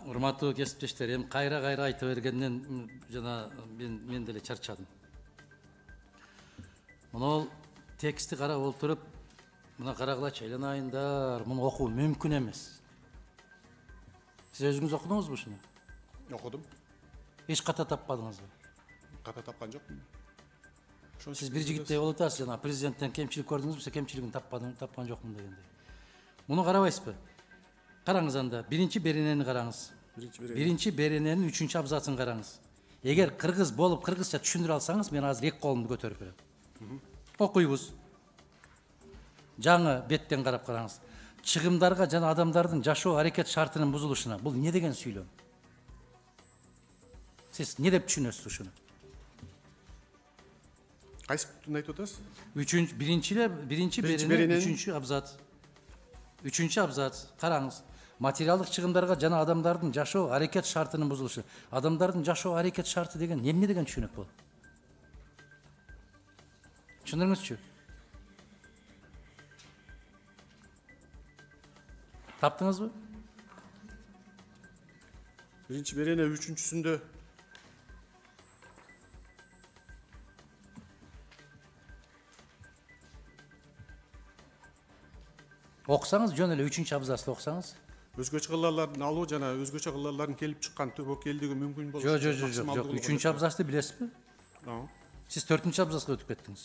Урматтуу кесиптештер, эми кайра айтып бергенден жана мен деле чарчадым. Мына текстти карап олтуруп, мына карагылачы айланайындар, муну окуу мүмкүн эмес. Сиз өзүңүз окудуңузбу ушуну? Окудум. Эч ката таппадыңызбы? Ката тапкан жокмун. Сиз бир жигиттей болуп атасыз, жана президенттен кемчилик көрдүңүзбү, кемчилигин тапкан жокмун дегендей. Муну карабайсызбы? Караңыз анда, биринчи беренени караңыз. Биринчи берененин 3-чү абзацын караңыз. Эгер кыргыз болуп кыргызча түшүндүрө алсаңыз, мен азыр эки колумду көтөрүп берем. Окуйбуз. Жаңы беттен карап караңыз. Чыгымдарга жана адамдардын жашоо аракет шартынын бузулушуна. Бул не деген сүйлөм? Сиз не деп түшүнөсүз ушуну? Кайсы бүтүн айтып атасыз? Биринчи беренен 3-чү абзац. 3-чү абзац. Караңыз. Материалдык чыгымдарга жана адамдардын жашоо аракет шартынын бузулушу. Адамдардын жашоо аракет шарты деген эмне деген түшүнүк бул? Түшүндүрүңүзчү? Таптыңызбы? Биринчи берене 3-чүсүндө Окусаңыз, жөн эле 3-чү абзацты окусаңыз. өзгөчө кыллардын алуу жана өзгөчө кыллардын келип чыккан тобокелдиги мүмкүн болушу. Жок, 3-чү абзацты билесизби? Сиз 4-чү абзацка өтүп кеттиңиз.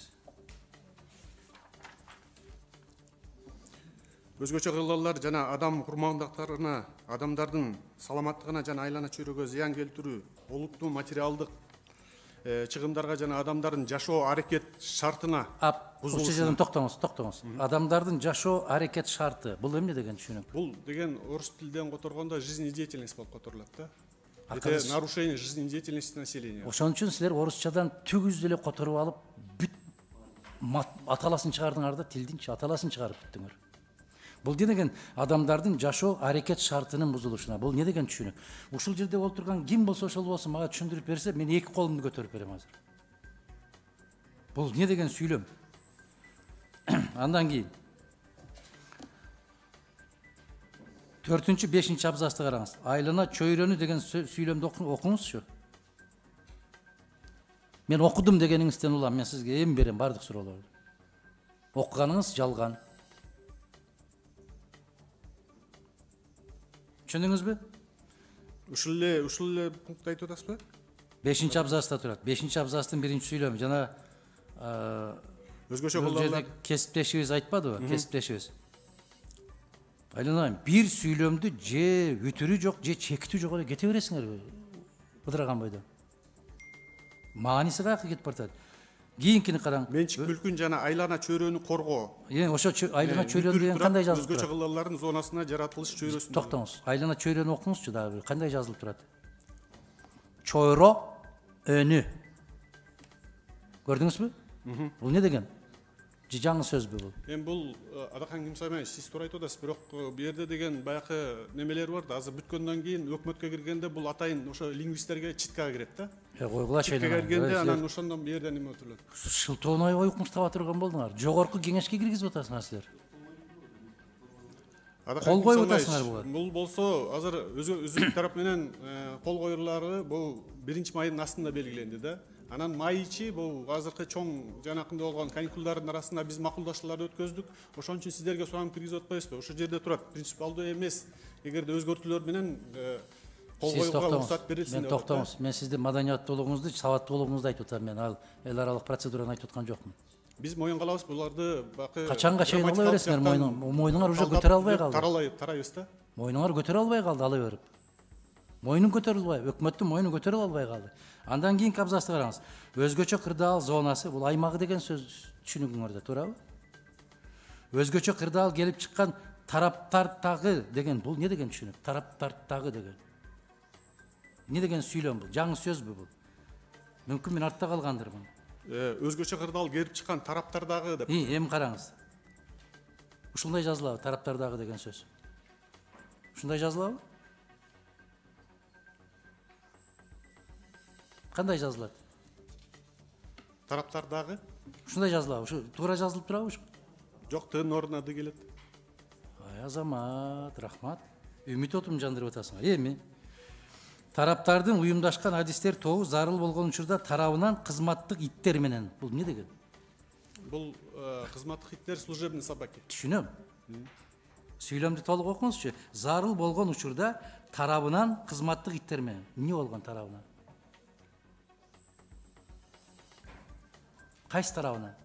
Өзгөчө кыллар жана адам курмандыктарына, адамдардын саламаттыгына жана айлана чөйрөгө зыян келтирүү, олуттуу материалдык чыгымдарга жана адамдардын жашоо аракет шартына Ушул жерден токтоңуз. Адамдардын жашоо аракет шарты. Бул эмне деген түшүнүк? Бул деген орус тилден которгондо жизнедеятельность болуп которулат да. Это нарушение жизнедеятельности населения. Ошон үчүн силер орусчадан түгүз деле которуп алып, бүт аталасын чыгардыңар да, тилдинчи аталасын чыгарып бүттүңөр. Бул не деген адамдардын жашоо аракет шартынын бузулушуна. Бул не деген түшүнүк? Ушул жерде олтурган ким болсо ошол болсун, мага түшүндүрүп берсе, мен эки колумду көтөрүп берем азыр. Бул не деген сүйлөм? Андан кийин 4-5 абзацты караңыз. Айлана чөйрөнү деген сүйлөмдү окуңузчу. Мен окудум дегениңизден улам, мен сизге эми берем бардык суроолорду. Окуганыңыз жалган. Түшүндүңүзбү? Ушул эле пункт айтып атасызбы? 5 абзацта турат. 5 абзацтын 1-чи сүйлөмү жана өзгөчө кыллар кесиптешибиз айтпадыбы? Кесиптешибиз. Айланайм, бир сүйлөмдү же үтүрү жок, же чекитүү жок эле кете бересиңерби? Ыдыраган бойдо. Мааниси каяка кетип баратат? Кийинкини караң. Менчик мүлкүн жана айлана чөйрөнү коргоо. Ошо айлана чөйрөнү деген кандай жазылып турат? Өзгөчө кыллардын зонасына жаратылыш чөйрөсүндө. Токтоңуз. Айлана чөйрөнү окуңузчу дагы, кандай жазылып турат? Чойро өнү. Көрдүңүзбү? Бул не деген? Жаңы сөзбү бул? Эми бул Адакан Кимсаймай сиз туура айтып атасыз, бирок бу жерде деген баягы немелер бар да. Азыр бүткөндөн кийин өкмөткө киргенде бул атайын ошо лингвисттерге читкага кирет да. Койгулачы. Читкага киргенде анан ошондон бу жерде неме отурат? Шылтооной уйкуңуз таба турган болдуңар. Жогорку кеңешке киргизип атасыңар силер. Кол коюп атасыңар буга. Бул болсо азыр өзү тарап менен кол коюлары бул 1-майдын астында белгиленди да. Анан майчы бул азыркы чоң жанакында болгон каникулдардын арасында биз макулдашууларды өткөздүк. Ошон үчүн сиздерге суранып киргизип атпайбызбы? Ошол жерде турат. Принципиалдуу эмес. Эгерде өзгөртүүлөр менен кол коюуга уруксат берилсин. Мен токтоңуз. Мен сиздин маданияттуулугуңузду, сабаттуу болуңузду айтып атам. Мен ал эл аралык процедураны айтып аткан жокмун. Биз моюн калабыз буларды бакы. Качанга чейин ала бересиңер мойнуңар уже көтөрө албай калды. Тарайбыз да. Мойнуңар көтөрө албай калды ала берип. Мойнун көтөрүлбөй, өкмөттүн мойнун көтөрө албай калды. Андан кийинки абзацты караңыз. Өзгөчө кырдаал зонасы, бул аймагы деген сөз түшүнүгүңөрдө туурабы? Өзгөчө кырдаал келип чыккан тараптардагы деген бул не деген түшүнүк? Тараптардагы деген. Не деген сүйлөм бул? Жаңы сөзбү бул? Мүмкүн мен артта калгандырмын. Өзгөчө кырдаал келип чыккан тараптардагы деп. Эми караңыз. Ушундай жазылабы, тараптардагы деген сөз? Ушундай жазылабы? Кандай жазылат? Тараптардагы? Ушундай жазылабы? Ушу туура жазылып турабы? Жок, тын ордуна келет. Азамат, рахмат. Үмүт отун жандырып атасыңар. Эми Тараптардын уюмдашкан адистер тобу зарыл болгон учурда тарабынан кызматтык иттер менен. Бул не деген? Бул кызматтык иттер служебный собаки. Түшүнөм. Сүйлөмдү толук окуңузчу. Зарыл болгон учурда тарабынан кызматтык иттер менен. Эмне болгон тарабынан? Кайсы тарабынан?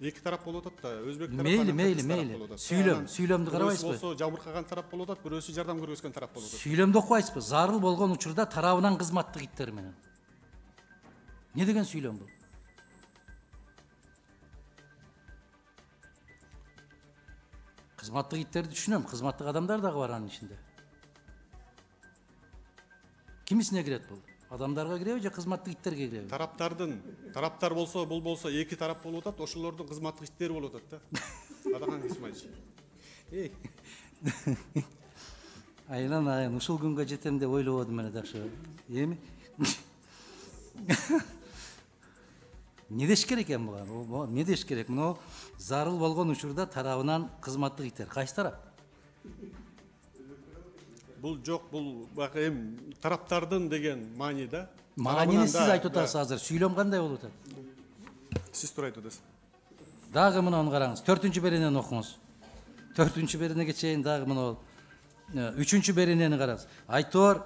Эки тарап болуп атат да. Өзбек тарапы. Мейли. Сүйлөмдү карабайсызбы? Болсо жабыркаган тарап болуп атат, бирөөсү жардам көргөзгөн тарап болуп атат. Сүйлөмдү окубайсызбы? Зарыл болгон учурда тарабынан кызматтык иттер менен. Не деген сүйлөм бул? Кызматтык иттерди түшүнөм, кызматтык адамдар дагы бар анын ичинде. Кимисине кирет бул? Адамдарга киреби же кызматтык иттерге киреби? Тараптар болсо, бул болсо эки тарап болуп атат, ошолордун кызматтык иттери болуп атат да. Адахан Исмаилович. Айынан ушул күнгө жетем деп ойлободум эле дагы. Эми не деш керек экен буга? Не деш керек? Мына зарыл болгон учурда тарабынан кызматтык иттер. Кайсы тарап? Бул жок, бул бак эми тараптардын деген маани да. Маанини сиз айтып атасыз азыр. Сүйлөм кандай болуп атат? Сиз тура айтып атасыз. Дагы мунуну караңыз. 4-чү беренени окуңуз. 4-чү беренеге чейин дагы муну 3-чү беренени караңыз. Айтор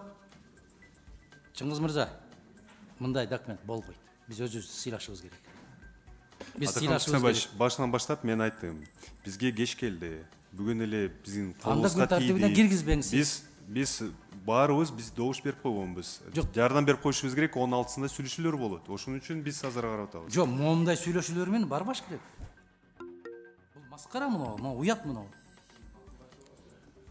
Чыңгыз мырза, мындай документ болбойт. Биз өзүбүздү сыйлашыбыз керек. Биз сыйлашыбыз керек. Башынан баштап мен айттым. Бизге кеч келди. Бүгүн эле биздин Анда күн тартибине киргизбеңиз. Биз баарыбыз биз добуш берип койгонбуз. Жардам берип коюшубуз керек, 16-сында сүйлөшүүлөр болот. Ошон үчүн биз азыр карап атабыз. Жок, момундай сүйлөшүүлөр менен барбаш керек. Бул маскара муну, уят муну.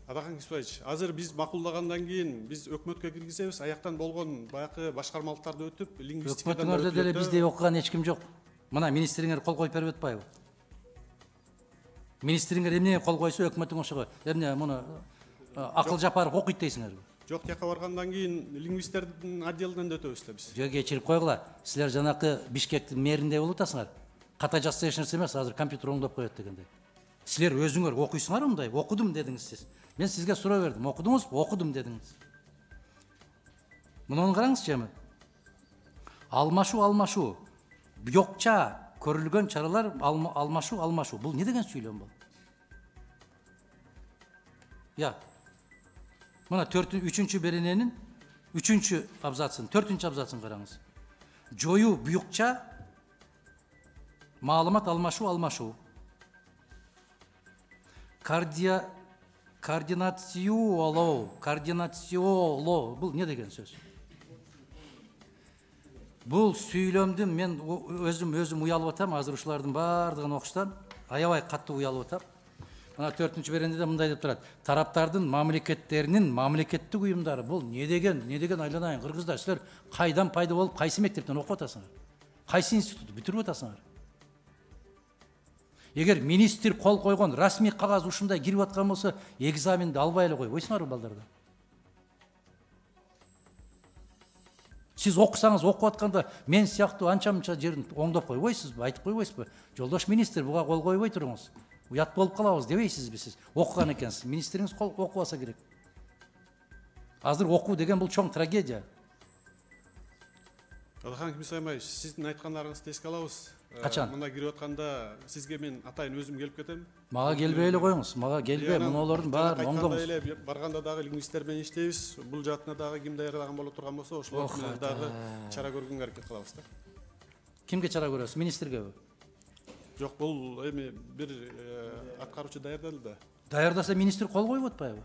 Адахан Исмаилович, азыр биз макулдагандан кийин биз өкмөткө киргизебиз, аяктан болгон баягы башкармалыктарды өтүп, лингвистикадан өкмөтүңөрдө деле бизде окуган эч ким жок. Мына министриңер кол коюп берип атпайбы? Министриңер эмне кол койсо өкмөтүң ошого эмне муну акыл жапарып окуйт дейсиңерби? Жок, тияка баргандан кийин лингвисттердин отделинен да өтөбүз да биз. Жок, кечирип койгула. Силер жанакы Бишкектин мэринде болуп атасыңар. Ката жазса эч нерсе эмес, азыр компьютер оңдоп коет дегенде. Силер өзүңөр окуйсуңар мындай, окудум дедиңиз сиз. Мен сизге суроо бердим, окудуңузбу? Окудум дедиңиз. Муну караңызчы эми. Алмашуу. Бuyokça көрүлгөн чаралар алмашуу. Бул не деген сүйлөм бул? Я. Мына 3-чү берененин 3-чү абзацын, 4-чү абзацын караңыз. Жою buyokça маалымат алмашуу. Координациялоо. Бул не деген сөз? Бул сүйлөмдү мен өзүм уялып атам, азыр ушулардын бардыгын окуштан аябай катуу уялып атам. Мына 4-чү беренеде мындай деп турат. Тараптардын мамлекеттеринин мамлекеттик уюмдары. Бул не деген айланайын кыргыздар, силер кайдан пайда болуп, кайсы мектептен окуп атасыңар? Кайсы институтты бүтүрүп атасыңар? Эгер министр кол койгон расмий кагаз ушундай кирип аткан болсо, экзаменди албай эле койбойсуңарбы балдарда? Сиз окусаңыз, окуп атканда мен сыяктуу анча-мынча жерин оңдоп койбойсузбу, айтып койбойсузбу? Жолдош министр, буга кол койбой туруңуз. Уят болуп калабыз дебейсизби сиз? Окуган экенсиз. Министриңиз кол окубаса керек. Азыр окуу деген бул чоң трагедия. Адахан Исмаилович, сиздин айткандарыңызды эске алабыз. Качан? Мына кирип атканда сизге мен атайын өзүм келип кетем. Мага келбей эле коюңуз. Мага келбей, мунулардын баарын оңдоңуз. Барганда дагы лингвисттер менен иштейбиз. Бул жаатына дагы ким даярдаган боло турган болсо, ошолор менен дагы чара көргөнгө аракет кылабыз да. Кимге чара көрөсүз? Министргеби? Жок, бул эми бир аткаруучу даярдалды да. Даярдаса министр кол коюп атпайбы?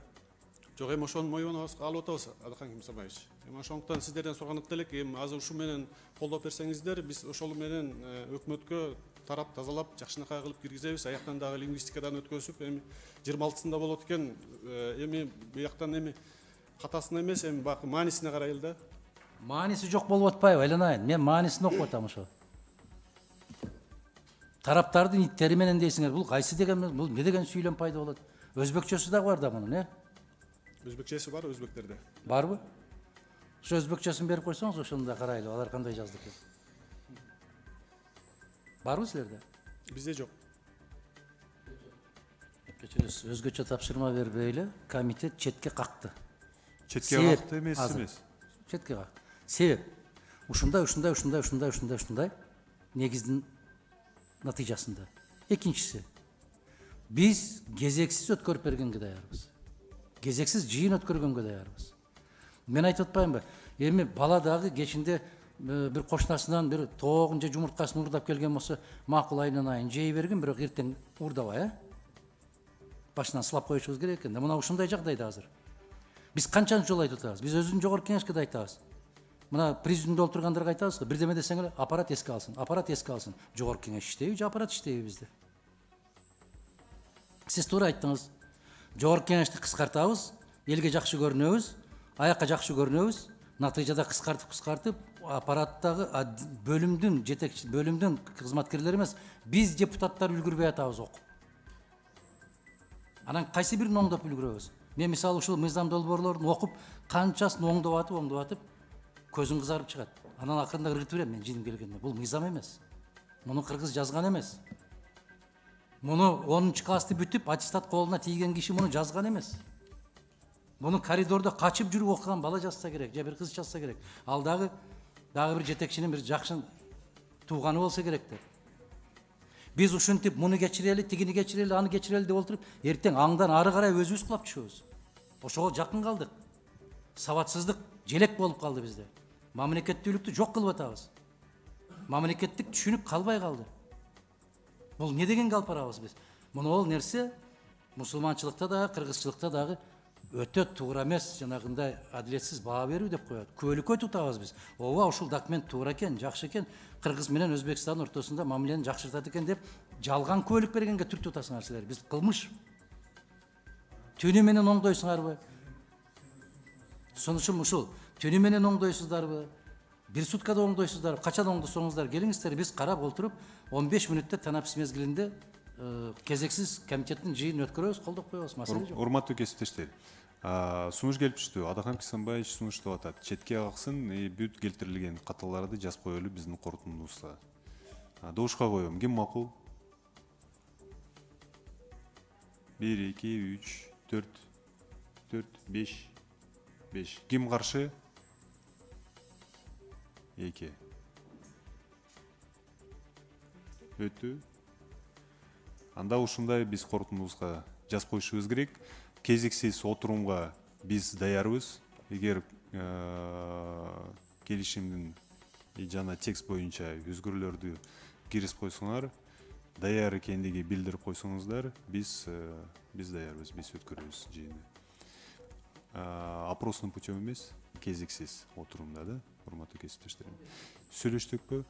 Жок, эми ошонун моюнуна алып атабыз, Адахан Исмаилович. Эми ошондуктан сиздерден сурагандык элек, эми азыр ушу менен колдоп берсеңиздер, биз ошол менен өкмөткө тарап тазалап, жакшынакай кылып киргизебиз. Аяктан дагы лингвистикадан өткөзүп, эми 26-сында болот экен, эми бияктан эми катасына эмес, эми бак маанисине карайлы да. Мааниси жок болуп атпайбы, айланайын. Мен маанисин окуп атам ошо. Тараптардын иттери менен дейсиңер, бул кайсы деген, бул не деген сүйлөм пайда болот? Өзбекчөсү дагы бар да мунун, Өзбекчеси бар, өзбектерде. Барбы? Ошо өзбекчөсүн берип койсоңуз, ошону да карайлы, алар кандай жазды экен. Барбы силерде? Бизде жок. Кечиресиз, өзгөчө тапшырма бербей эле комитет четке какты. Четке какты эмес. четке как. Себеп ушундай негиздин натыйжасында. Экинчиси, биз кезексиз өткөрүп бергенге даярбыз. Кезексиз жыйын өткөргөнгө даярбыз. Мен айтып атпаймынбы? Эми бала дагы кечинде бир кошунасынан бир тоогун же жумурткасын уурдап келген болсо, макул айынан айын жей берген, бирок эртең уурдабай, башынан сылап коюшубуз керек экен. Мына ушундай жагдайда азыр. Биз канчанчы жолу айтып атабыз? Биз өзүбүздүн жогорку кеңешке да айтабыз. Мына президиумда отургандарга айтабыз го, бирдеме десеңер, аппарат эске алсын, аппарат эске алсын. Жогорку кеңеш иштейби же аппарат иштейби бизде? Сиз туура айттыңыз. Жогорку кеңешти кыскартабыз, элге жакшы көрүнөбүз, аякка жакшы көрүнөбүз, натыйжада кыскартып, аппараттагы бөлүмдүн жетекчи, бөлүмдүн кызматкерлери эмес, биз депутаттар үлгүрбөй атабыз окуп. Анан кайсы бирин оңдоп үлгүрөбүз? Мен мисалы ушул мыйзам долбоорлорун окуп, канчасын оңдоп атып, көзүң кызарып чыгат. Анан акырында ыргытып берем мен жиным келгенде. Бул мыйзам эмес. Муну кыргыз жазган эмес. Муну 10 классты бүтүп, аттестат колуна тийген киши муну жазган эмес. Муну коридордо качып жүрүп окуган бала жазса керек, же бир кыз жазса керек. Ал дагы бир жетекчинин бир жакшы тууганы болсо керек деп. Биз ушинтип муну кечирели, тигини кечирели, аны кечирели деп отуруп, эртең аңдан ары карай өзүбүз кулап түшөбүз. Ошого жакын калдык. Сабатсыздык желек болуп калды бизде. Мамлекеттүүлүктү жок кылып атабыз. Мамлекеттик түшүнүк калбай калды. Бул не дегенге алып барабыз биз? Муну нерсе мусулманчылыкта да, кыргызчылыкта дагы өтө туура эмес, жанагындай адилетсиз баа берүү деп коет. Көөлүккө тутабыз биз. Ооба, ушул документ туура экен, жакшы экен. Кыргыз менен Өзбекстандын ортосунда мамилени жакшыртат экен деп жалган көөлүк бергенге түртүп атасыңар силер. Биз кылмыш. Түнү менен оңдойсуңарбы? Сонучум ушул. Түнү менен оңдойсуздарбы? Бир суткада оңдойсуздарбы? Качан оңдосоңуздар келиңиздер, биз карап отуруп 15 мүнөттө танапсыз мезгилинде кезексиз комитеттин жыйынын өткөрөбүз, колдоп коебуз, маселе жок. Урматтуу кесиптештер, сунуш келип түштү. Адахан Кисанбаевич сунуш деп атат. Четке каксын, бүт келтирилген каталарды жазып коелу биздин корутундубузга. Добушка коем. Ким макул? 1, 2, 3, 4, 5. Ким каршы? 2. Өтү. Анда ушундай биз корутундубузга жазып коюшубуз керек. Кезексиз отурумга биз даярбыз. Эгер келишимдин жана текст боюнча өзгөрүүлөрдү киргизип койсоңар, даяр экендиги билдирип койсоңуздар, биз даярбыз, биз өткөрөбүз жыйынды. Опросный путем эмес, кезексиз отурумда да, урматтуу кесиптештерим. Сүйлөштүкпү?